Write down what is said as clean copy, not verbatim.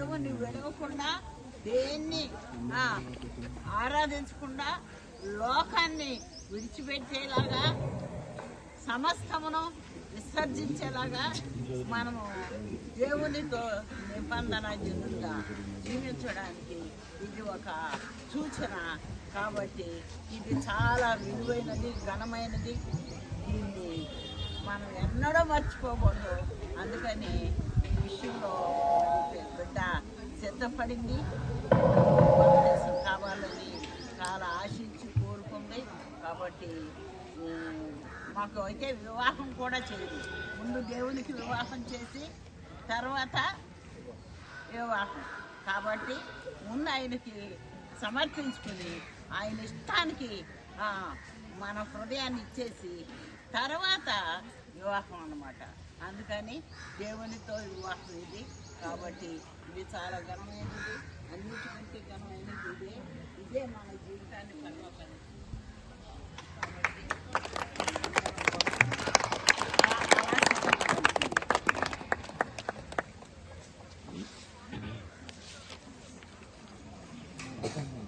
దేవుణ్ణి వెలగకుండా దేన్ని ఆరాధించకుండా లోకాన్ని విడిచిపెట్టేలాగా సమస్తమును విసర్జించేలాగా మనము దేవునితో నిబంధన జనులుగా జీవించడానికి ఇది ఒక సూచన. కాబట్టి ఇది చాలా విలువైనది, ఘనమైనది. దీన్ని మనం ఎన్నడూ మర్చిపోకూడదు. అందుకని ఈ విషయంలో బిడ్డ సిద్ధపడింది, కావాలని చాలా ఆశించి కోరుకుంది. కాబట్టి మాకు అయితే వివాహం కూడా చేయదు. ముందు దేవునికి వివాహం చేసి తర్వాత వివాహం. కాబట్టి ముందు ఆయనకి సమర్పించుకుని ఆయన ఇష్టానికి మన హృదయాన్ని ఇచ్చేసి తర్వాత వివాహం అన్నమాట. అందుకని దేవునితో వివాహం ఇది. కాబట్టి ఇది చాలా ఘనమైనది, అన్నిటికంటే ఘనమైనది ఇదే మన జీవితాన్ని పరలోకాన్ని. Okay.